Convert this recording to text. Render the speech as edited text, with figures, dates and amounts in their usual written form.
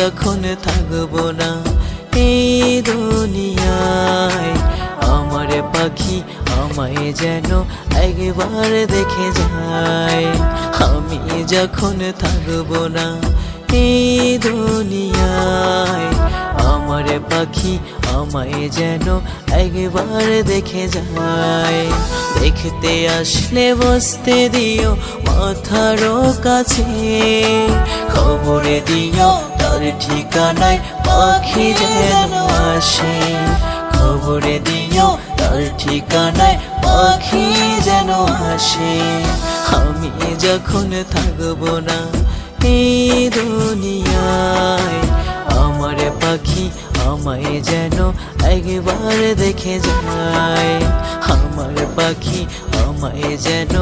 যখন থাকবো না এই দুনিয়ায়, আমার পাখি আমায় যেন একবার দেখে যায়। আমি যখন থাকবো না এই দুনিয়ায়, আমার পাখি আমায় যেন একবার দেখে যায়। দেখতে আসলে বসতে দিও মাথার কাছে, খবর দিও তার ঠিকানায় পাখি যেন আসে। খবর দিও তার ঠিকানায় পাখি যেন আসে। আমি যখন থাকবো না এই দুনিয়ায়, আমার পাখি আমায় যেন একবার দেখে যায়। আমার পাখি আমায় যেন